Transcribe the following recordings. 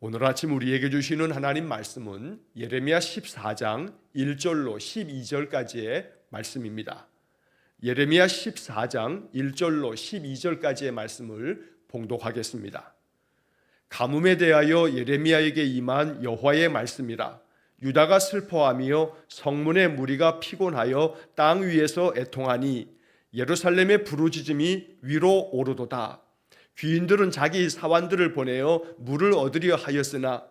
오늘 아침 우리에게 주시는 하나님 말씀은 예레미야 14장 1절로 12절까지의 말씀입니다. 예레미야 14장 1절로 12절까지의 말씀을 봉독하겠습니다. 가뭄에 대하여 예레미야에게 임한 여호와의 말씀이라. 유다가 슬퍼하며 성문의 무리가 피곤하여 땅 위에서 애통하니 예루살렘의 부르짖음이 위로 오르도다. 귀인들은 자기 사환들을 보내어 물을 얻으려 하였으나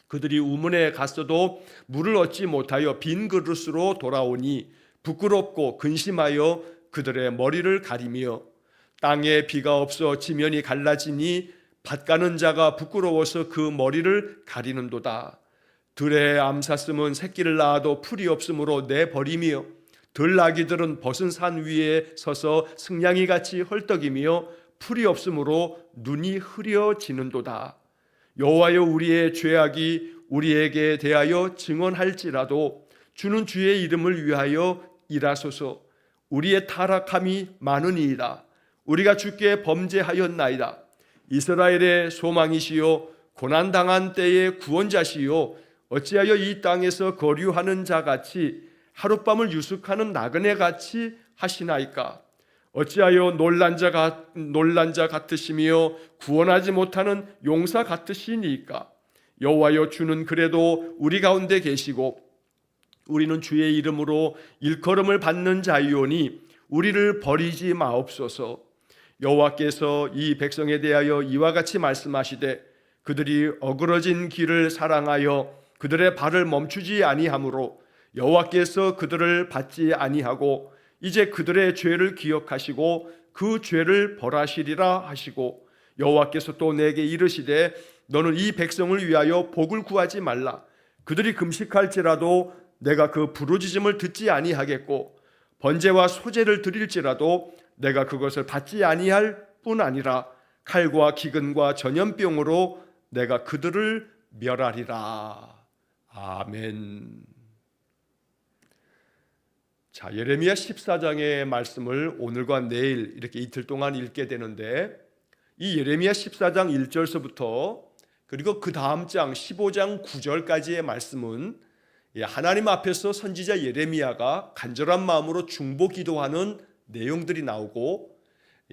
그들이 우문에 갔어도 물을 얻지 못하여 빈 그릇으로 돌아오니 부끄럽고 근심하여 그들의 머리를 가리며 땅에 비가 없어 지면이 갈라지니 밭 가는 자가 부끄러워서 그 머리를 가리는도다. 들의 암사슴은 새끼를 낳아도 풀이 없으므로 내버리며 들나귀들은 벗은 산 위에 서서 승냥이같이 헐떡이며 풀이 없으므로 눈이 흐려지는도다. 여호와여, 우리의 죄악이 우리에게 대하여 증언할지라도 주는 주의 이름을 위하여 일하소서. 우리의 타락함이 많으니이다. 우리가 주께 범죄하였나이다. 이스라엘의 소망이시요 고난당한 때의 구원자시요 어찌하여 이 땅에서 거류하는 자같이 하룻밤을 유숙하는 나그네같이 하시나이까. 어찌하여 놀란 자 같으시며 구원하지 못하는 용사 같으시니까. 여호와여, 주는 그래도 우리 가운데 계시고 우리는 주의 이름으로 일컬음을 받는 자이오니 우리를 버리지 마옵소서. 여호와께서 이 백성에 대하여 이와 같이 말씀하시되 그들이 어그러진 길을 사랑하여 그들의 발을 멈추지 아니하므로 여호와께서 그들을 받지 아니하고 이제 그들의 죄를 기억하시고 그 죄를 벌하시리라 하시고, 여호와께서 또 내게 이르시되 너는 이 백성을 위하여 복을 구하지 말라. 그들이 금식할지라도 내가 그 부르짖음을 듣지 아니하겠고 번제와 소제를 드릴지라도 내가 그것을 받지 아니할 뿐 아니라 칼과 기근과 전염병으로 내가 그들을 멸하리라. 아멘. 자, 예레미야 14장의 말씀을 오늘과 내일 이렇게 이틀 동안 읽게 되는데, 이 예레미야 14장 1절서부터 그리고 그 다음 장 15장 9절까지의 말씀은 하나님 앞에서 선지자 예레미야가 간절한 마음으로 중보 기도하는 내용들이 나오고,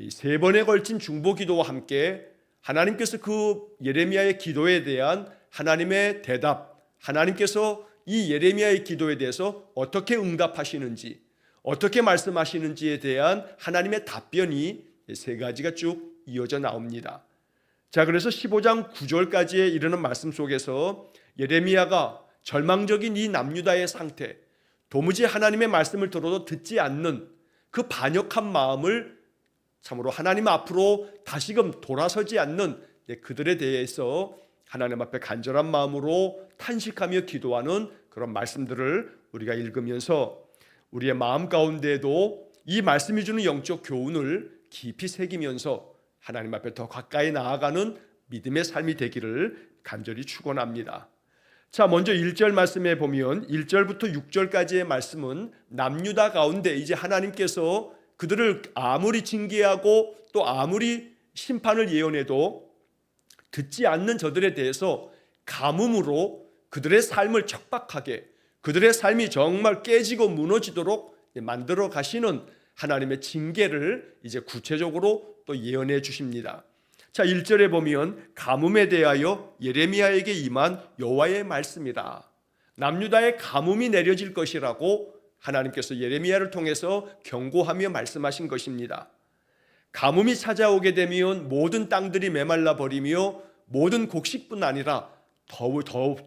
세 번에 걸친 중보 기도와 함께 하나님께서 그 예레미야의 기도에 대한 하나님의 대답, 하나님께서 이 예레미야의 기도에 대해서 어떻게 응답하시는지, 어떻게 말씀하시는지에 대한 하나님의 답변이 세 가지가 쭉 이어져 나옵니다. 자, 그래서 15장 9절까지에 이르는 말씀 속에서 예레미야가 절망적인 이 남유다의 상태, 도무지 하나님의 말씀을 들어도 듣지 않는 그 반역한 마음을 참으로 하나님 앞으로 다시금 돌아서지 않는 그들에 대해서 하나님 앞에 간절한 마음으로 탄식하며 기도하는 그런 말씀들을 우리가 읽으면서 우리의 마음 가운데에도 이 말씀이 주는 영적 교훈을 깊이 새기면서 하나님 앞에 더 가까이 나아가는 믿음의 삶이 되기를 간절히 축원합니다. 자, 먼저 1절 말씀에 보면 1절부터 6절까지의 말씀은 남유다 가운데 이제 하나님께서 그들을 아무리 징계하고 또 아무리 심판을 예언해도 듣지 않는 저들에 대해서 가뭄으로 그들의 삶을 척박하게, 그들의 삶이 정말 깨지고 무너지도록 만들어 가시는 하나님의 징계를 이제 구체적으로 또 예언해 주십니다. 자, 1절에 보면 가뭄에 대하여 예레미야에게 임한 여호와의 말씀이라. 남유다에 가뭄이 내려질 것이라고 하나님께서 예레미야를 통해서 경고하며 말씀하신 것입니다. 가뭄이 찾아오게 되면 모든 땅들이 메말라 버리며 모든 곡식뿐 아니라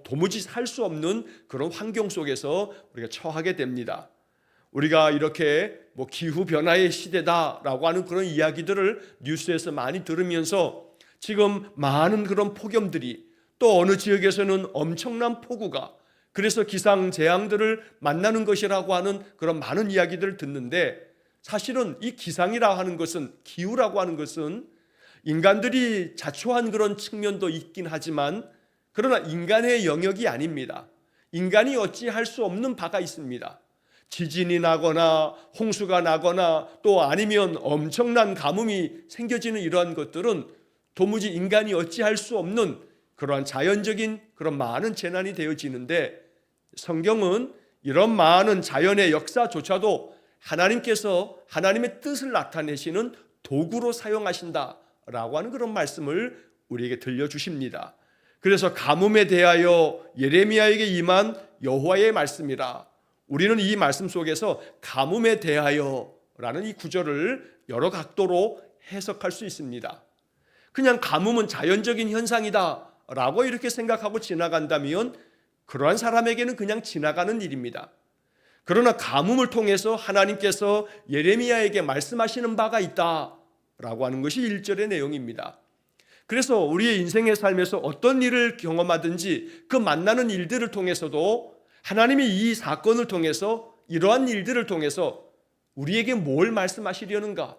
도무지 살 수 없는 그런 환경 속에서 우리가 처하게 됩니다. 우리가 이렇게 기후변화의 시대다라고 하는 그런 이야기들을 뉴스에서 많이 들으면서 지금 많은 그런 폭염들이, 또 어느 지역에서는 엄청난 폭우가, 그래서 기상재앙들을 만나는 것이라고 하는 그런 많은 이야기들을 듣는데, 사실은 이 기상이라고 하는 것은, 기후라고 하는 것은 인간들이 자초한 그런 측면도 있긴 하지만 그러나 인간의 영역이 아닙니다. 인간이 어찌할 수 없는 바가 있습니다. 지진이 나거나 홍수가 나거나 또 아니면 엄청난 가뭄이 생겨지는 이러한 것들은 도무지 인간이 어찌할 수 없는 그러한 자연적인 그런 많은 재난이 되어지는데, 성경은 이런 많은 자연의 역사조차도 하나님께서 하나님의 뜻을 나타내시는 도구로 사용하신다라고 하는 그런 말씀을 우리에게 들려주십니다. 그래서 가뭄에 대하여 예레미야에게 임한 여호와의 말씀이라, 우리는 이 말씀 속에서 가뭄에 대하여라는 이 구절을 여러 각도로 해석할 수 있습니다. 그냥 가뭄은 자연적인 현상이다 라고 이렇게 생각하고 지나간다면 그러한 사람에게는 그냥 지나가는 일입니다. 그러나 가뭄을 통해서 하나님께서 예레미야에게 말씀하시는 바가 있다 라고 하는 것이 1절의 내용입니다. 그래서 우리의 인생의 삶에서 어떤 일을 경험하든지 그 만나는 일들을 통해서도 하나님이 이 사건을 통해서, 이러한 일들을 통해서 우리에게 뭘 말씀하시려는가,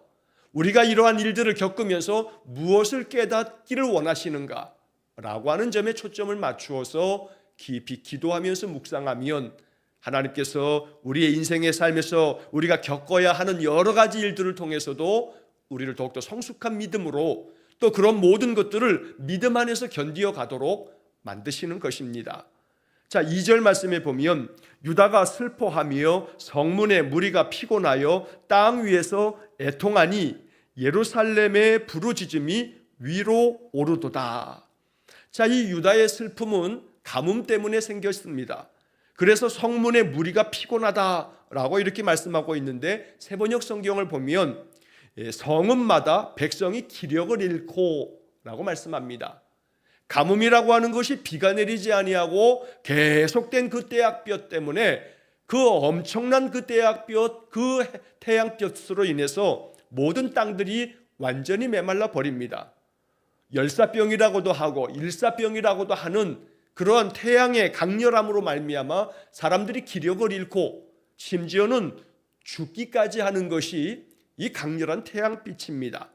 우리가 이러한 일들을 겪으면서 무엇을 깨닫기를 원하시는가 라고 하는 점에 초점을 맞추어서 깊이 기도하면서 묵상하면 하나님께서 우리의 인생의 삶에서 우리가 겪어야 하는 여러 가지 일들을 통해서도 우리를 더욱더 성숙한 믿음으로, 또 그런 모든 것들을 믿음 안에서 견디어 가도록 만드시는 것입니다. 자, 2절 말씀에 보면 유다가 슬퍼하며 성문의 무리가 피곤하여 땅 위에서 애통하니 예루살렘의 부르짖음이 위로 오르도다. 자, 이 유다의 슬픔은 가뭄 때문에 생겼습니다. 그래서 성문의 무리가 피곤하다라고 이렇게 말씀하고 있는데, 세번역 성경을 보면 성읍마다 백성이 기력을 잃고 라고 말씀합니다. 가뭄이라고 하는 것이 비가 내리지 아니하고 계속된 그 태양볕 때문에, 그 엄청난 그 태양볕, 그 태양볕으로 인해서 모든 땅들이 완전히 메말라 버립니다. 열사병이라고도 하고 일사병이라고도 하는 그러한 태양의 강렬함으로 말미암아 사람들이 기력을 잃고 심지어는 죽기까지 하는 것이 이 강렬한 태양빛입니다.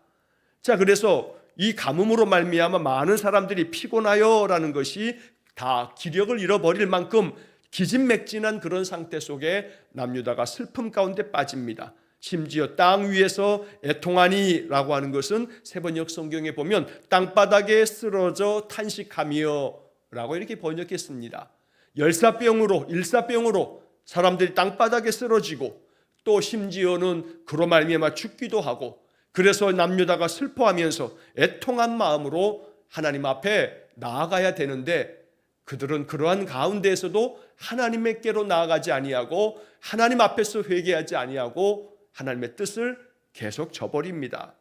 자, 그래서 이 가뭄으로 말미암아 많은 사람들이 피곤하여라는 것이 다 기력을 잃어버릴 만큼 기진맥진한 그런 상태 속에 남유다가 슬픔 가운데 빠집니다. 심지어 땅 위에서 애통하니라고 하는 것은 세번역 성경에 보면 땅바닥에 쓰러져 탄식하며 라고 이렇게 번역했습니다. 열사병으로, 일사병으로 사람들이 땅바닥에 쓰러지고, 또 심지어는 그로 말미암아 죽기도 하고, 그래서 남유다가 슬퍼하면서 애통한 마음으로 하나님 앞에 나아가야 되는데, 그들은 그러한 가운데에서도 하나님께로 나아가지 아니하고 하나님 앞에서 회개하지 아니하고 하나님의 뜻을 계속 저버립니다.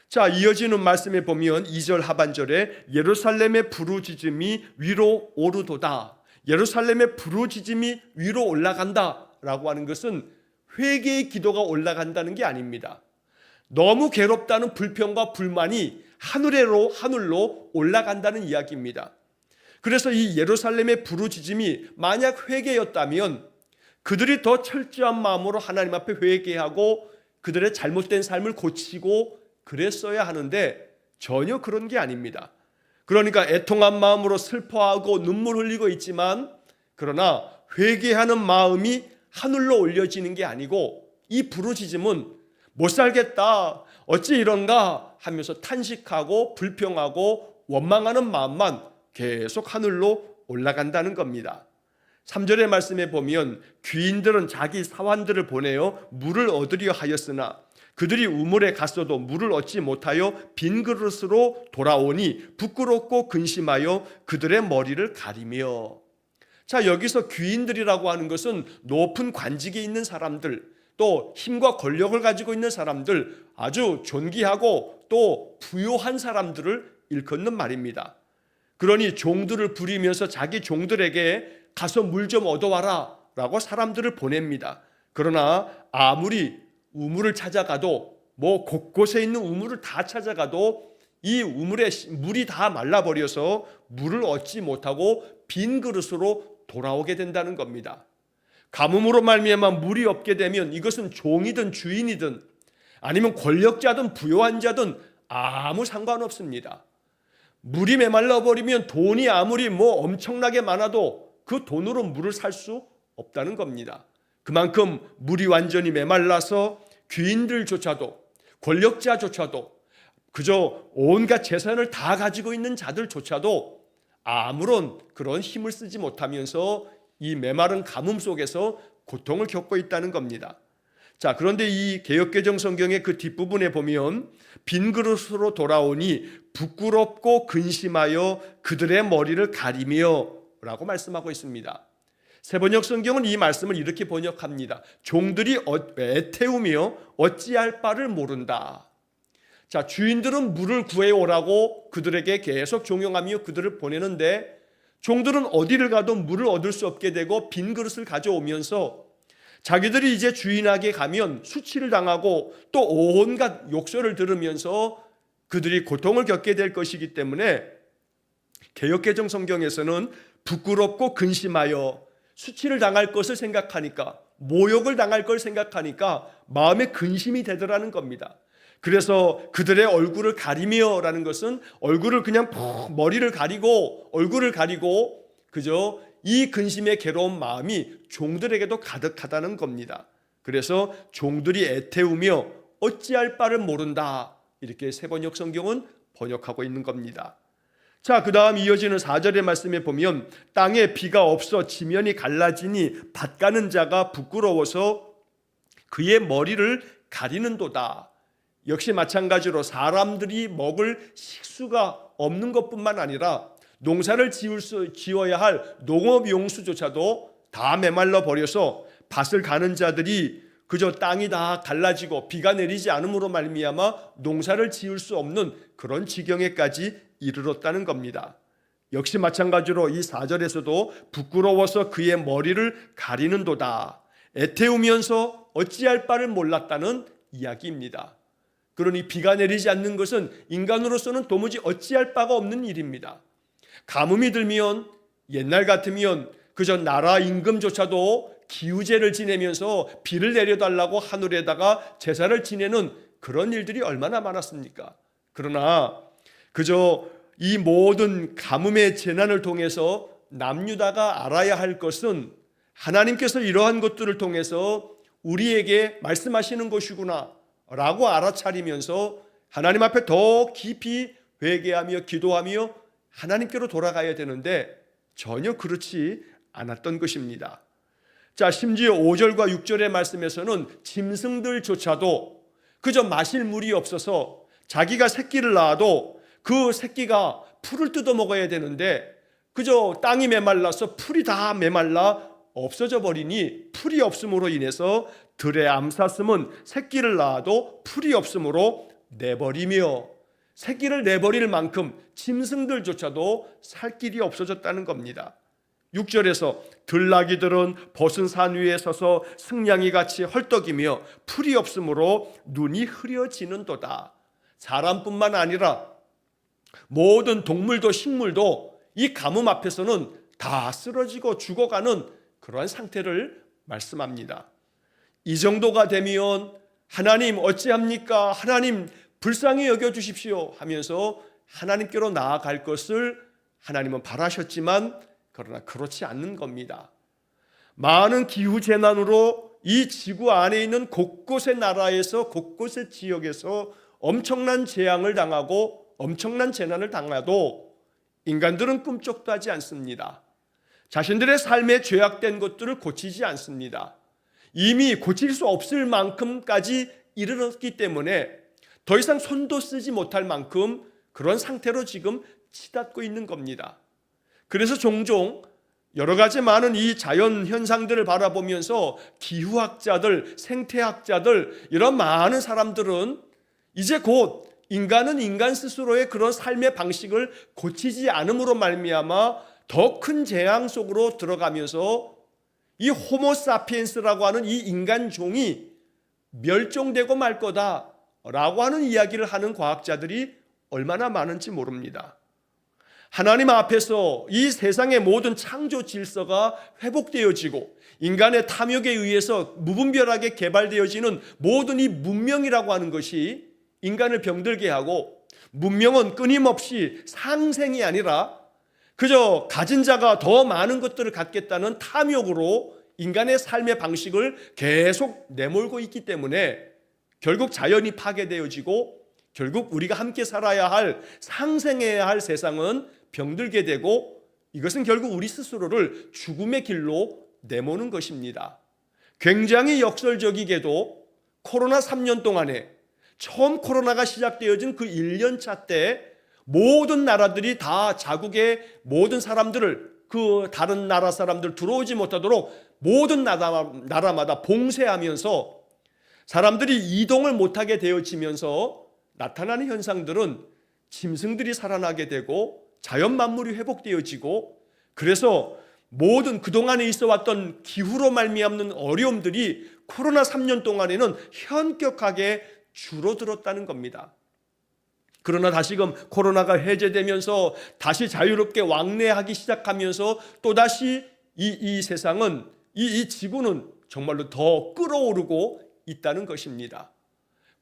자, 이어지는 말씀에 보면 2절 하반절에 예루살렘의 부르짖음이 위로 오르도다, 예루살렘의 부르짖음이 위로 올라간다 라고 하는 것은 회개의 기도가 올라간다는 게 아닙니다. 너무 괴롭다는 불평과 불만이 하늘로 올라간다는 이야기입니다. 그래서 이 예루살렘의 부르짖음이 만약 회개였다면 그들이 더 철저한 마음으로 하나님 앞에 회개하고 그들의 잘못된 삶을 고치고 그랬어야 하는데 전혀 그런 게 아닙니다. 그러니까 애통한 마음으로 슬퍼하고 눈물 흘리고 있지만, 그러나 회개하는 마음이 하늘로 올려지는 게 아니고, 이 부르짖음은 못 살겠다, 어찌 이런가 하면서 탄식하고 불평하고 원망하는 마음만 계속 하늘로 올라간다는 겁니다. 3절의 말씀에 보면 귀인들은 자기 사환들을 보내어 물을 얻으려 하였으나 그들이 우물에 갔어도 물을 얻지 못하여 빈 그릇으로 돌아오니 부끄럽고 근심하여 그들의 머리를 가리며. 자, 여기서 귀인들이라고 하는 것은 높은 관직에 있는 사람들, 또 힘과 권력을 가지고 있는 사람들, 아주 존귀하고 또 부요한 사람들을 일컫는 말입니다. 그러니 종들을 부리면서 자기 종들에게 가서 물 좀 얻어와라 라고 사람들을 보냅니다. 그러나 아무리 우물을 찾아가도, 곳곳에 있는 우물을 다 찾아가도 이 우물에 물이 다 말라버려서 물을 얻지 못하고 빈 그릇으로 돌아오게 된다는 겁니다. 가뭄으로 말미암아 물이 없게 되면 이것은 종이든 주인이든 아니면 권력자든 부요한 자든 아무 상관없습니다. 물이 메말라 버리면 돈이 아무리 엄청나게 많아도 그 돈으로 물을 살 수 없다는 겁니다. 그만큼 물이 완전히 메말라서 귀인들조차도, 권력자조차도, 그저 온갖 재산을 다 가지고 있는 자들조차도 아무런 그런 힘을 쓰지 못하면서 이 메마른 가뭄 속에서 고통을 겪고 있다는 겁니다. 자, 그런데 이 개역개정 성경의 그 뒷부분에 보면 빈 그릇으로 돌아오니 부끄럽고 근심하여 그들의 머리를 가리며 라고 말씀하고 있습니다. 세번역 성경은 이 말씀을 이렇게 번역합니다. 종들이 애태우며 어찌할 바를 모른다. 자, 주인들은 물을 구해오라고 그들에게 계속 종용하며 그들을 보내는데 종들은 어디를 가도 물을 얻을 수 없게 되고 빈 그릇을 가져오면서 자기들이 이제 주인에게 가면 수치를 당하고 또 온갖 욕설을 들으면서 그들이 고통을 겪게 될 것이기 때문에 개역개정 성경에서는 부끄럽고 근심하여 수치를 당할 것을 생각하니까, 모욕을 당할 걸 생각하니까 마음에 근심이 되더라는 겁니다. 그래서 그들의 얼굴을 가리며 라는 것은 얼굴을 그냥 머리를 가리고 얼굴을 가리고 그저 이 근심의 괴로운 마음이 종들에게도 가득하다는 겁니다. 그래서 종들이 애태우며 어찌할 바를 모른다, 이렇게 세번역 성경은 번역하고 있는 겁니다. 자, 그 다음 이어지는 4절의 말씀에 보면 땅에 비가 없어 지면이 갈라지니 밭 가는 자가 부끄러워서 그의 머리를 가리는도다. 역시 마찬가지로 사람들이 먹을 식수가 없는 것뿐만 아니라 농사를 지어야 할 농업용수조차도 다 메말라 버려서 밭을 가는 자들이 그저 땅이 다 갈라지고 비가 내리지 않음으로 말미암아 농사를 지을 수 없는 그런 지경에까지 이르렀다는 겁니다. 역시 마찬가지로 이 4절에서도 부끄러워서 그의 머리를 가리는도다. 애태우면서 어찌할 바를 몰랐다는 이야기입니다. 그러니 비가 내리지 않는 것은 인간으로서는 도무지 어찌할 바가 없는 일입니다. 가뭄이 들면 옛날 같으면 그저 나라 임금조차도 기우제를 지내면서 비를 내려달라고 하늘에다가 제사를 지내는 그런 일들이 얼마나 많았습니까? 그러나 그저 이 모든 가뭄의 재난을 통해서 남유다가 알아야 할 것은 하나님께서 이러한 것들을 통해서 우리에게 말씀하시는 것이구나 라고 알아차리면서 하나님 앞에 더 깊이 회개하며 기도하며 하나님께로 돌아가야 되는데 전혀 그렇지 않았던 것입니다. 자, 심지어 5절과 6절의 말씀에서는 짐승들조차도 그저 마실 물이 없어서 자기가 새끼를 낳아도 그 새끼가 풀을 뜯어 먹어야 되는데 그저 땅이 메말라서 풀이 다 메말라 없어져 버리니 풀이 없음으로 인해서 들의 암사슴은 새끼를 낳아도 풀이 없음으로 내버리며 새끼를 내버릴 만큼 짐승들조차도 살 길이 없어졌다는 겁니다. 6절에서 들나귀들은 벗은 산 위에 서서 승냥이같이 헐떡이며 풀이 없으므로 눈이 흐려지는도다. 사람뿐만 아니라 모든 동물도 식물도 이 가뭄 앞에서는 다 쓰러지고 죽어가는 그러한 상태를 말씀합니다. 이 정도가 되면 하나님 어찌합니까? 하나님 불쌍히 여겨주십시오 하면서 하나님께로 나아갈 것을 하나님은 바라셨지만 그러나 그렇지 않는 겁니다. 많은 기후재난으로 이 지구 안에 있는 곳곳의 나라에서 곳곳의 지역에서 엄청난 재앙을 당하고 엄청난 재난을 당해도 인간들은 꿈쩍도 하지 않습니다. 자신들의 삶에 죄악된 것들을 고치지 않습니다. 이미 고칠 수 없을 만큼까지 이르렀기 때문에 더 이상 손도 쓰지 못할 만큼 그런 상태로 지금 치닫고 있는 겁니다. 그래서 종종 여러 가지 많은 이 자연 현상들을 바라보면서 기후학자들, 생태학자들 이런 많은 사람들은 이제 곧 인간은 인간 스스로의 그런 삶의 방식을 고치지 않음으로 말미암아 더 큰 재앙 속으로 들어가면서 이 호모사피엔스라고 하는 이 인간종이 멸종되고 말 거다라고 하는 이야기를 하는 과학자들이 얼마나 많은지 모릅니다. 하나님 앞에서 이 세상의 모든 창조 질서가 회복되어지고 인간의 탐욕에 의해서 무분별하게 개발되어지는 모든 이 문명이라고 하는 것이 인간을 병들게 하고, 문명은 끊임없이 상생이 아니라 그저 가진 자가 더 많은 것들을 갖겠다는 탐욕으로 인간의 삶의 방식을 계속 내몰고 있기 때문에 결국 자연이 파괴되어지고 결국 우리가 함께 살아야 할, 상생해야 할 세상은 병들게 되고 이것은 결국 우리 스스로를 죽음의 길로 내모는 것입니다. 굉장히 역설적이게도 코로나 3년 동안에 처음 코로나가 시작되어진 그 1년 차 때 모든 나라들이 다 자국의 모든 사람들을 그 다른 나라 사람들 들어오지 못하도록 모든 나라마다 봉쇄하면서 사람들이 이동을 못하게 되어지면서 나타나는 현상들은 짐승들이 살아나게 되고 자연 만물이 회복되어지고 그래서 모든 그동안에 있어 왔던 기후로 말미암는 어려움들이 코로나 3년 동안에는 현격하게 줄어들었다는 겁니다. 그러나 다시금 코로나가 해제되면서 다시 자유롭게 왕래하기 시작하면서 또다시 이 세상은 이 지구는 정말로 더 끓어오르고 있다는 것입니다.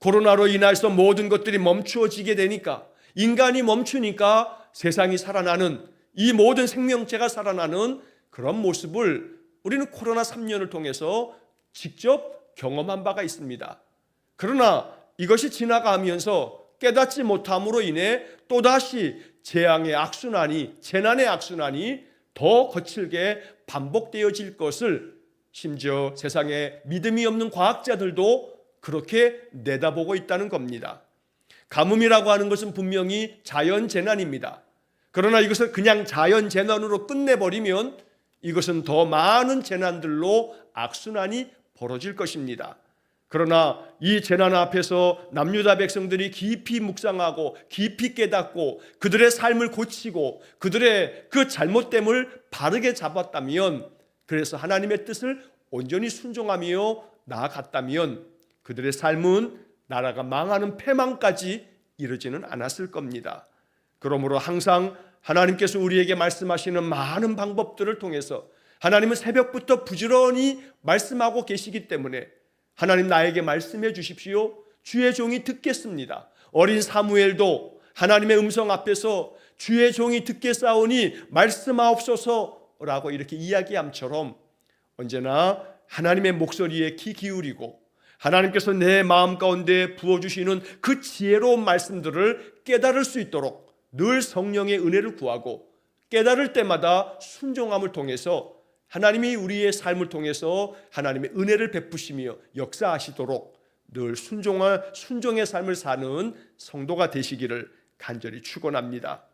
코로나로 인해서 모든 것들이 멈추어지게 되니까 인간이 멈추니까 세상이 살아나는 이 모든 생명체가 살아나는 그런 모습을 우리는 코로나 3년을 통해서 직접 경험한 바가 있습니다. 그러나 이것이 지나가면서 깨닫지 못함으로 인해 또다시 재앙의 악순환이, 재난의 악순환이 더 거칠게 반복되어질 것을 심지어 세상에 믿음이 없는 과학자들도 그렇게 내다보고 있다는 겁니다. 가뭄이라고 하는 것은 분명히 자연재난입니다. 그러나 이것을 그냥 자연재난으로 끝내버리면 이것은 더 많은 재난들로 악순환이 벌어질 것입니다. 그러나 이 재난 앞에서 남유다 백성들이 깊이 묵상하고 깊이 깨닫고 그들의 삶을 고치고 그들의 그 잘못됨을 바르게 잡았다면, 그래서 하나님의 뜻을 온전히 순종하며 나아갔다면 그들의 삶은 나라가 망하는 패망까지 이르지는 않았을 겁니다. 그러므로 항상 하나님께서 우리에게 말씀하시는 많은 방법들을 통해서 하나님은 새벽부터 부지런히 말씀하고 계시기 때문에 하나님 나에게 말씀해 주십시오. 주의 종이 듣겠습니다. 어린 사무엘도 하나님의 음성 앞에서 주의 종이 듣겠사오니 말씀하옵소서라고 이렇게 이야기함처럼 언제나 하나님의 목소리에 귀 기울이고 하나님께서 내 마음 가운데 부어주시는 그 지혜로운 말씀들을 깨달을 수 있도록 늘 성령의 은혜를 구하고 깨달을 때마다 순종함을 통해서 하나님이 우리의 삶을 통해서 하나님의 은혜를 베푸시며 역사하시도록 늘 순종의 삶을 사는 성도가 되시기를 간절히 축원합니다.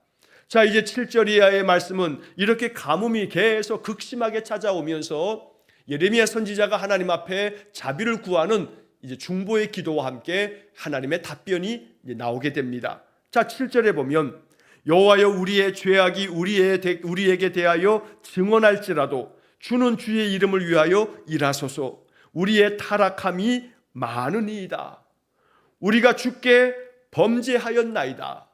자, 이제 7절 이하의 말씀은 이렇게 가뭄이 계속 극심하게 찾아오면서 예레미야 선지자가 하나님 앞에 자비를 구하는 이제 중보의 기도와 함께 하나님의 답변이 나오게 됩니다. 자, 7절에 보면 여호와여 우리의 죄악이 우리에게 대하여 증언할지라도 주는 주의 이름을 위하여 일하소서. 우리의 타락함이 많으니이다. 우리가 주께 범죄하였나이다.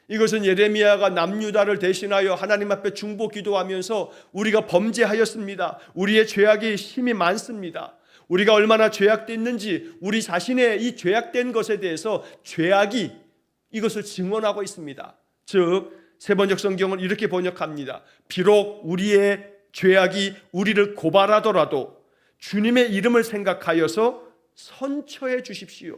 이것은 예레미야가 남유다를 대신하여 하나님 앞에 중보 기도하면서 우리가 범죄하였습니다. 우리의 죄악이 심히 많습니다. 우리가 얼마나 죄악됐는지 우리 자신의 이 죄악된 것에 대해서 죄악이 이것을 증언하고 있습니다. 즉 세번역 성경은 이렇게 번역합니다. 비록 우리의 죄악이 우리를 고발하더라도 주님의 이름을 생각하여서 선처해 주십시오.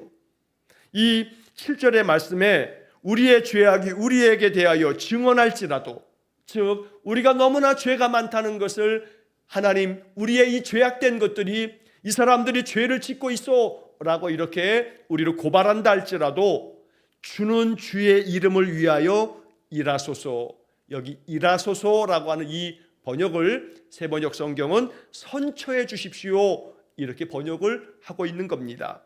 이 7절의 말씀에 우리의 죄악이 우리에게 대하여 증언할지라도, 즉 우리가 너무나 죄가 많다는 것을 하나님, 우리의 이 죄악된 것들이 이 사람들이 죄를 짓고 있어 라고 이렇게 우리를 고발한다 할지라도 주는 주의 이름을 위하여 일하소서. 여기 일하소서라고 하는 이 번역을 세번역 성경은 선처해 주십시오 이렇게 번역을 하고 있는 겁니다.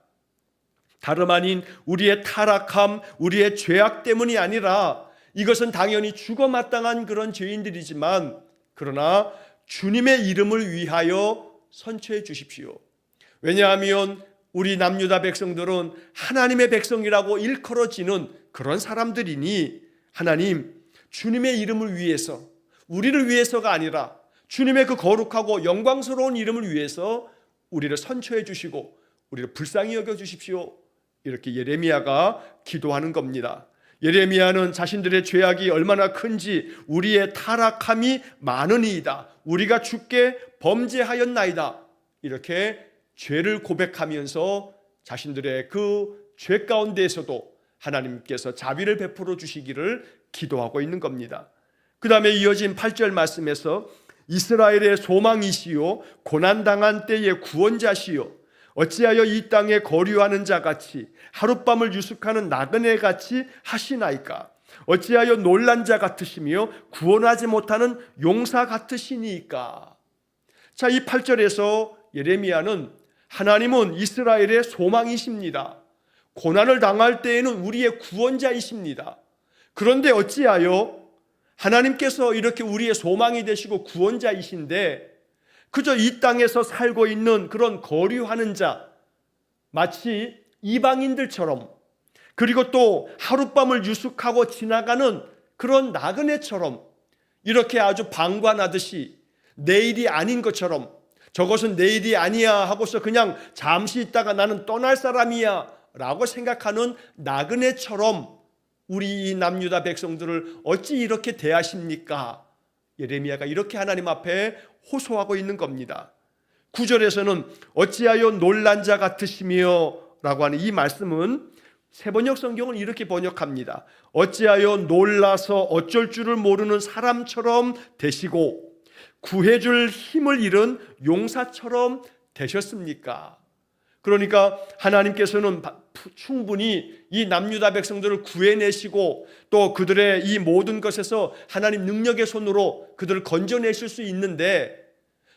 다름 아닌 우리의 타락함, 우리의 죄악 때문이 아니라 이것은 당연히 죽어 마땅한 그런 죄인들이지만 그러나 주님의 이름을 위하여 선처해 주십시오. 왜냐하면 우리 남유다 백성들은 하나님의 백성이라고 일컬어지는 그런 사람들이니 하나님, 주님의 이름을 위해서, 우리를 위해서가 아니라 주님의 그 거룩하고 영광스러운 이름을 위해서 우리를 선처해 주시고 우리를 불쌍히 여겨 주십시오. 이렇게 예레미야가 기도하는 겁니다. 예레미야는 자신들의 죄악이 얼마나 큰지 우리의 타락함이 많으니이다. 우리가 주께 범죄하였나이다. 이렇게 죄를 고백하면서 자신들의 그 죄 가운데에서도 하나님께서 자비를 베풀어 주시기를 기도하고 있는 겁니다. 그 다음에 이어진 8절 말씀에서 이스라엘의 소망이시요 고난당한 때의 구원자시요 어찌하여 이 땅에 거류하는 자같이 하룻밤을 유숙하는 나그네같이 하시나이까. 어찌하여 놀란 자 같으시며 구원하지 못하는 용사 같으시니까. 자, 이 8절에서 예레미야는 하나님은 이스라엘의 소망이십니다. 고난을 당할 때에는 우리의 구원자이십니다. 그런데 어찌하여 하나님께서 이렇게 우리의 소망이 되시고 구원자이신데 그저 이 땅에서 살고 있는 그런 거류하는 자, 마치 이방인들처럼, 그리고 또 하룻밤을 유숙하고 지나가는 그런 나그네처럼 이렇게 아주 방관하듯이 내일이 아닌 것처럼, 저것은 내일이 아니야 하고서 그냥 잠시 있다가 나는 떠날 사람이야 라고 생각하는 나그네처럼 우리 이 남유다 백성들을 어찌 이렇게 대하십니까? 예레미야가 이렇게 하나님 앞에 호소하고 있는 겁니다. 9절에서는 어찌하여 놀란 자 같으시며 라고 하는 이 말씀은 세번역 성경은 이렇게 번역합니다. 어찌하여 놀라서 어쩔 줄을 모르는 사람처럼 되시고 구해줄 힘을 잃은 용사처럼 되셨습니까? 그러니까 하나님께서는 충분히 이 남유다 백성들을 구해내시고 또 그들의 이 모든 것에서 하나님 능력의 손으로 그들을 건져내실 수 있는데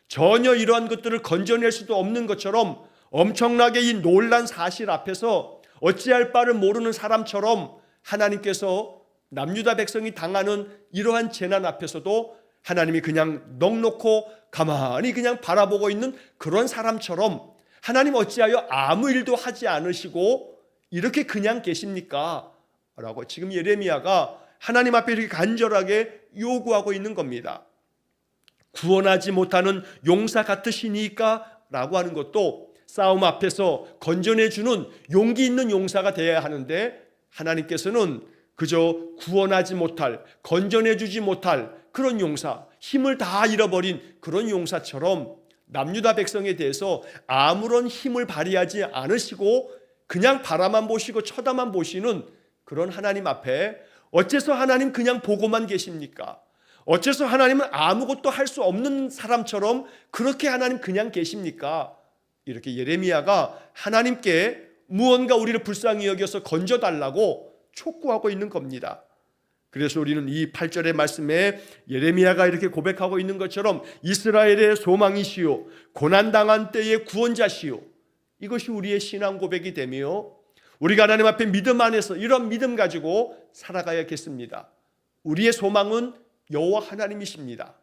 전혀 이러한 것들을 건져낼 수도 없는 것처럼 엄청나게 이 놀란 사실 앞에서 어찌할 바를 모르는 사람처럼 하나님께서 남유다 백성이 당하는 이러한 재난 앞에서도 하나님이 그냥 넋놓고 가만히 그냥 바라보고 있는 그런 사람처럼 하나님 어찌하여 아무 일도 하지 않으시고 이렇게 그냥 계십니까? 라고 지금 예레미야가 하나님 앞에 이렇게 간절하게 요구하고 있는 겁니다. 구원하지 못하는 용사 같으시니까 라고 하는 것도 싸움 앞에서 건져내주는 용기 있는 용사가 되어야 하는데 하나님께서는 그저 구원하지 못할, 건져내주지 못할 그런 용사, 힘을 다 잃어버린 그런 용사처럼 남유다 백성에 대해서 아무런 힘을 발휘하지 않으시고 그냥 바라만 보시고 쳐다만 보시는 그런 하나님 앞에 어째서 하나님 그냥 보고만 계십니까? 어째서 하나님은 아무것도 할 수 없는 사람처럼 그렇게 하나님 그냥 계십니까? 이렇게 예레미야가 하나님께 무언가 우리를 불쌍히 여겨서 건져달라고 촉구하고 있는 겁니다. 그래서 우리는 이 8절의 말씀에 예레미야가 이렇게 고백하고 있는 것처럼 이스라엘의 소망이시요 고난당한 때의 구원자시요, 이것이 우리의 신앙 고백이 되며 우리가 하나님 앞에 믿음 안에서 이런 믿음 가지고 살아가야겠습니다. 우리의 소망은 여호와 하나님이십니다.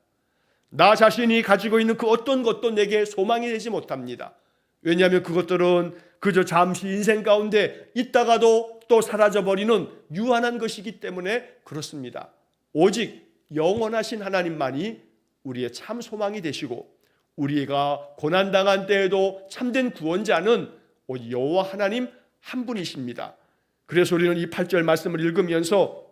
나 자신이 가지고 있는 그 어떤 것도 내게 소망이 되지 못합니다. 왜냐하면 그것들은 그저 잠시 인생 가운데 있다가도 또 사라져버리는 유한한 것이기 때문에 그렇습니다. 오직 영원하신 하나님만이 우리의 참 소망이 되시고 우리가 고난당한 때에도 참된 구원자는 오직 여호와 하나님 한 분이십니다. 그래서 우리는 이 8절 말씀을 읽으면서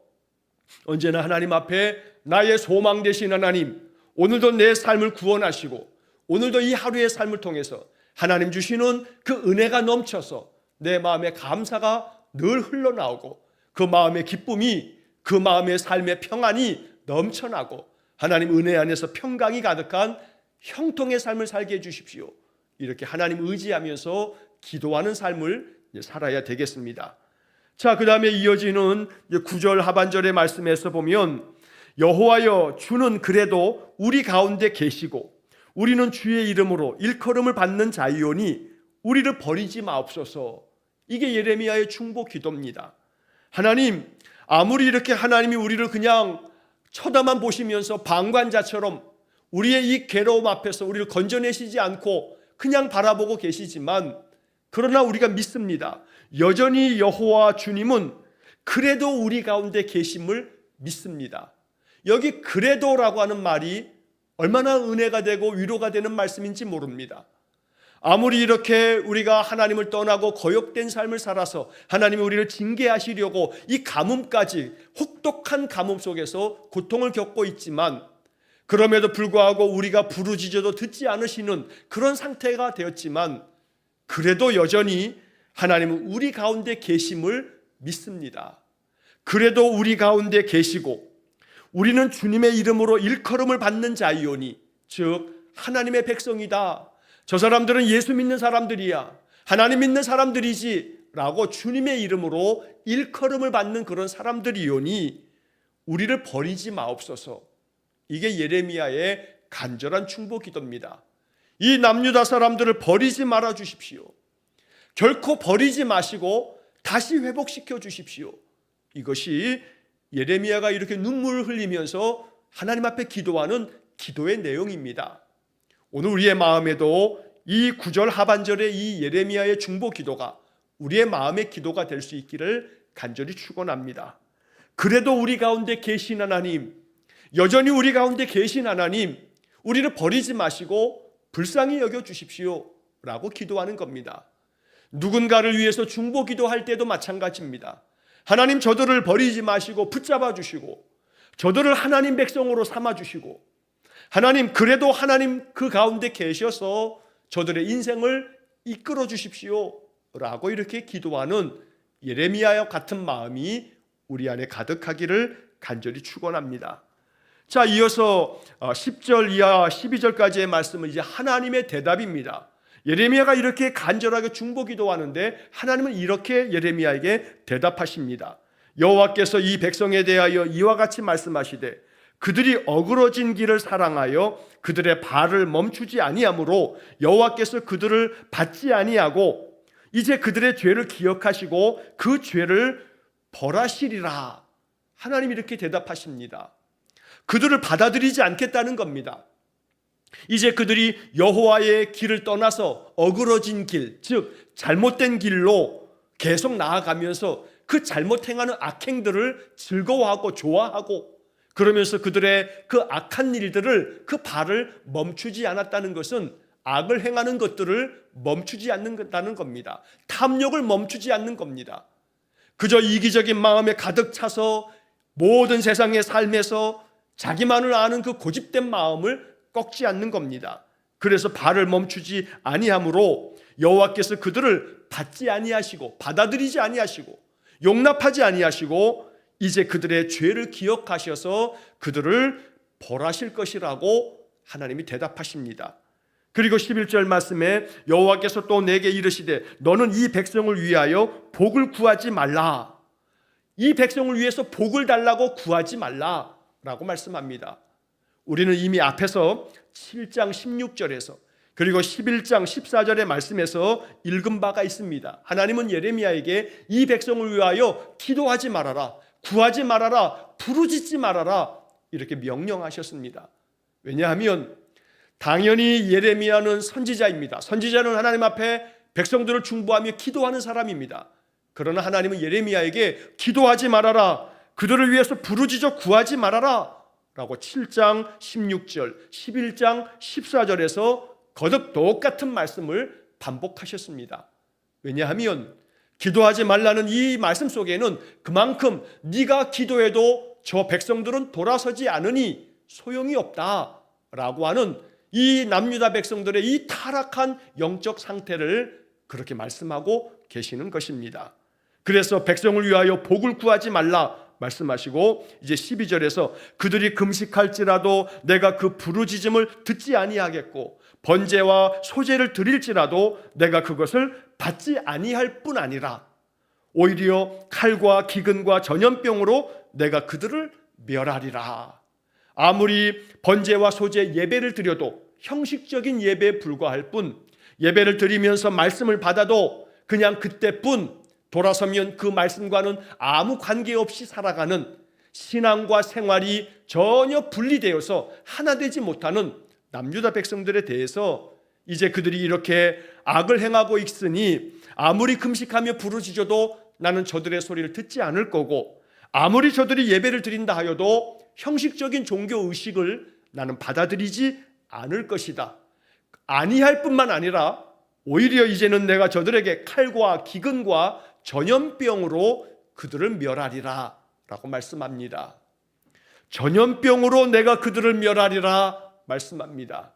언제나 하나님 앞에 나의 소망 되신 하나님, 오늘도 내 삶을 구원하시고 오늘도 이 하루의 삶을 통해서 하나님 주시는 그 은혜가 넘쳐서 내 마음에 감사가 늘 흘러나오고 그 마음의 기쁨이, 그 마음의 삶의 평안이 넘쳐나고 하나님 은혜 안에서 평강이 가득한 형통의 삶을 살게 해주십시오. 이렇게 하나님 의지하면서 기도하는 삶을 살아야 되겠습니다. 자, 그 다음에 이어지는 9절 하반절의 말씀에서 보면 여호와여 주는 그래도 우리 가운데 계시고 우리는 주의 이름으로 일컬음을 받는 자이오니 우리를 버리지 마옵소서. 이게 예레미야의 충고 기도입니다. 하나님, 아무리 이렇게 하나님이 우리를 그냥 쳐다만 보시면서 방관자처럼 우리의 이 괴로움 앞에서 우리를 건져내시지 않고 그냥 바라보고 계시지만 그러나 우리가 믿습니다. 여전히 여호와 주님은 그래도 우리 가운데 계심을 믿습니다. 여기 그래도라고 하는 말이 얼마나 은혜가 되고 위로가 되는 말씀인지 모릅니다. 아무리 이렇게 우리가 하나님을 떠나고 거역된 삶을 살아서 하나님이 우리를 징계하시려고 이 가뭄까지 혹독한 가뭄 속에서 고통을 겪고 있지만 그럼에도 불구하고 우리가 부르짖어도 듣지 않으시는 그런 상태가 되었지만 그래도 여전히 하나님은 우리 가운데 계심을 믿습니다. 그래도 우리 가운데 계시고 우리는 주님의 이름으로 일컬음을 받는 자이오니, 즉 하나님의 백성이다. 저 사람들은 예수 믿는 사람들이야, 하나님 믿는 사람들이지 라고 주님의 이름으로 일컬음을 받는 그런 사람들이오니 우리를 버리지 마옵소서. 이게 예레미야의 간절한 충고 기도입니다. 이 남유다 사람들을 버리지 말아 주십시오. 결코 버리지 마시고 다시 회복시켜 주십시오. 이것이 예레미야가 이렇게 눈물을 흘리면서 하나님 앞에 기도하는 기도의 내용입니다. 오늘 우리의 마음에도 이 9절 하반절의 이 예레미야의 중보 기도가 우리의 마음의 기도가 될 수 있기를 간절히 축원합니다. 그래도 우리 가운데 계신 하나님, 여전히 우리 가운데 계신 하나님, 우리를 버리지 마시고 불쌍히 여겨 주십시오 라고 기도하는 겁니다. 누군가를 위해서 중보 기도할 때도 마찬가지입니다. 하나님, 저들을 버리지 마시고 붙잡아 주시고 저들을 하나님 백성으로 삼아 주시고, 하나님, 그래도 하나님 그 가운데 계셔서 저들의 인생을 이끌어 주십시오 라고 이렇게 기도하는 예레미야와 같은 마음이 우리 안에 가득하기를 간절히 축원합니다. 자, 이어서 10절 이하 12절까지의 말씀은 이제 하나님의 대답입니다. 예레미야가 이렇게 간절하게 중보 기도하는데 하나님은 이렇게 예레미야에게 대답하십니다. 여호와께서 이 백성에 대하여 이와 같이 말씀하시되 그들이 어그러진 길을 사랑하여 그들의 발을 멈추지 아니하므로 여호와께서 그들을 받지 아니하고 이제 그들의 죄를 기억하시고 그 죄를 벌하시리라. 하나님이 이렇게 대답하십니다. 그들을 받아들이지 않겠다는 겁니다. 이제 그들이 여호와의 길을 떠나서 어그러진 길, 즉 잘못된 길로 계속 나아가면서 그 잘못 행하는 악행들을 즐거워하고 좋아하고 그러면서 그들의 그 악한 일들을, 그 발을 멈추지 않았다는 것은 악을 행하는 것들을 멈추지 않는다는 겁니다. 탐욕을 멈추지 않는 겁니다. 그저 이기적인 마음에 가득 차서 모든 세상의 삶에서 자기만을 아는 그 고집된 마음을 꺾지 않는 겁니다. 그래서 발을 멈추지 아니하므로 여호와께서 그들을 받지 아니하시고 받아들이지 아니하시고 용납하지 아니하시고 이제 그들의 죄를 기억하셔서 그들을 벌하실 것이라고 하나님이 대답하십니다. 그리고 11절 말씀에 여호와께서 또 내게 이르시되 너는 이 백성을 위하여 복을 구하지 말라. 이 백성을 위해서 복을 달라고 구하지 말라라고 말씀합니다. 우리는 이미 앞에서 7장 16절에서 그리고 11장 14절의 말씀에서 읽은 바가 있습니다. 하나님은 예레미야에게 이 백성을 위하여 기도하지 말아라, 구하지 말아라, 부르짖지 말아라 이렇게 명령하셨습니다. 왜냐하면 당연히 예레미야는 선지자입니다. 선지자는 하나님 앞에 백성들을 중보하며 기도하는 사람입니다. 그러나 하나님은 예레미야에게 기도하지 말아라, 그들을 위해서 부르짖어 구하지 말아라 라고 7장 16절, 11장 14절에서 거듭 똑같은 말씀을 반복하셨습니다. 왜냐하면 기도하지 말라는 이 말씀 속에는 그만큼 네가 기도해도 저 백성들은 돌아서지 않으니 소용이 없다라고 하는 이 남유다 백성들의 이 타락한 영적 상태를 그렇게 말씀하고 계시는 것입니다. 그래서 백성을 위하여 복을 구하지 말라 말씀하시고 이제 12절에서 그들이 금식할지라도 내가 그 부르짖음을 듣지 아니하겠고 번제와 소제를 드릴지라도 내가 그것을 받지 아니할 뿐 아니라 오히려 칼과 기근과 전염병으로 내가 그들을 멸하리라. 아무리 번제와 소제 예배를 드려도 형식적인 예배에 불과할 뿐, 예배를 드리면서 말씀을 받아도 그냥 그때뿐, 돌아서면 그 말씀과는 아무 관계없이 살아가는 신앙과 생활이 전혀 분리되어서 하나 되지 못하는 남유다 백성들에 대해서 이제 그들이 이렇게 악을 행하고 있으니 아무리 금식하며 부르짖어도 나는 저들의 소리를 듣지 않을 거고, 아무리 저들이 예배를 드린다 하여도 형식적인 종교 의식을 나는 받아들이지 않을 것이다. 아니할 뿐만 아니라 오히려 이제는 내가 저들에게 칼과 기근과 전염병으로 그들을 멸하리라 라고 말씀합니다. 전염병으로 내가 그들을 멸하리라 말씀합니다.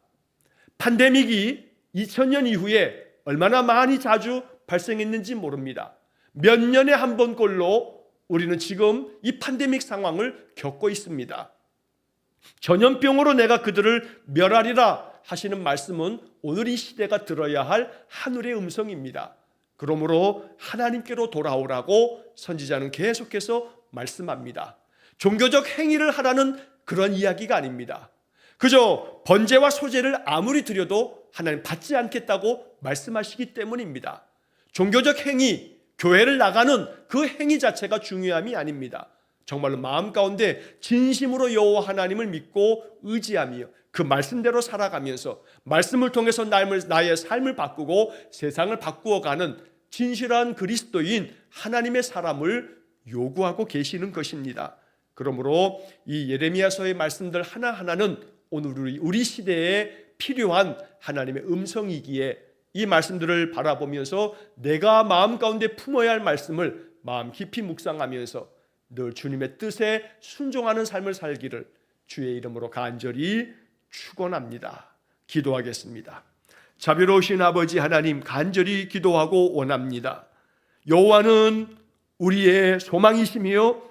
팬데믹이 2000년 이후에 얼마나 많이 자주 발생했는지 모릅니다. 몇 년에 한 번꼴로 우리는 지금 이 팬데믹 상황을 겪고 있습니다. 전염병으로 내가 그들을 멸하리라 하시는 말씀은 오늘 이 시대가 들어야 할 하늘의 음성입니다. 그러므로 하나님께로 돌아오라고 선지자는 계속해서 말씀합니다. 종교적 행위를 하라는 그런 이야기가 아닙니다. 그저 번제와 소제를 아무리 드려도 하나님 받지 않겠다고 말씀하시기 때문입니다. 종교적 행위, 교회를 나가는 그 행위 자체가 중요함이 아닙니다. 정말로 마음 가운데 진심으로 여호와 하나님을 믿고 의지하며 그 말씀대로 살아가면서 말씀을 통해서 나의 삶을 바꾸고 세상을 바꾸어가는 진실한 그리스도인 하나님의 사람을 요구하고 계시는 것입니다. 그러므로 이 예레미야서의 말씀들 하나하나는 오늘 우리 시대에 필요한 하나님의 음성이기에 이 말씀들을 바라보면서 내가 마음 가운데 품어야 할 말씀을 마음 깊이 묵상하면서 늘 주님의 뜻에 순종하는 삶을 살기를 주의 이름으로 간절히 축원합니다. 기도하겠습니다. 자비로우신 아버지 하나님, 간절히 기도하고 원합니다. 여호와는 우리의 소망이시며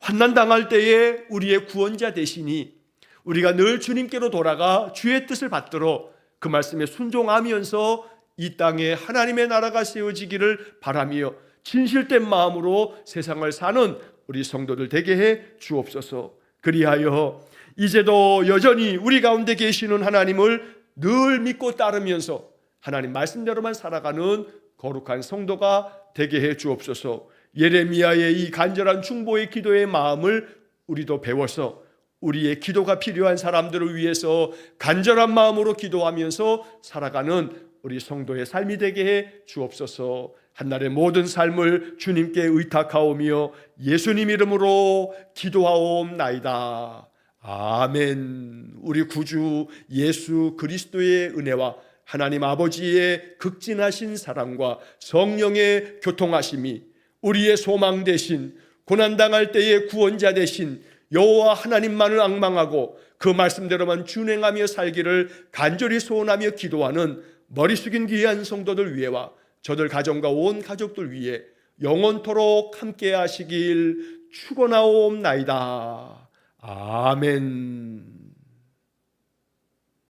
환난 당할 때에 우리의 구원자 되시니 우리가 늘 주님께로 돌아가 주의 뜻을 받들어 그 말씀에 순종하면서 이 땅에 하나님의 나라가 세워지기를 바라며 진실된 마음으로 세상을 사는 우리 성도들 되게 해 주옵소서. 그리하여 이제도 여전히 우리 가운데 계시는 하나님을 늘 믿고 따르면서 하나님 말씀대로만 살아가는 거룩한 성도가 되게 해 주옵소서. 예레미야의 이 간절한 중보의 기도의 마음을 우리도 배워서 우리의 기도가 필요한 사람들을 위해서 간절한 마음으로 기도하면서 살아가는 우리 성도의 삶이 되게 해 주옵소서. 한날의 모든 삶을 주님께 의탁하오며 예수님 이름으로 기도하옵나이다. 아멘. 우리 구주 예수 그리스도의 은혜와 하나님 아버지의 극진하신 사랑과 성령의 교통하심이 우리의 소망 되신 고난당할 때의 구원자 되신 여호와 하나님만을 앙망하고 그 말씀대로만 준행하며 살기를 간절히 소원하며 기도하는 머리 숙인 귀한 성도들 위에와 저들 가정과 온 가족들 위해 영원토록 함께 하시길 축원하옵나이다. 아멘.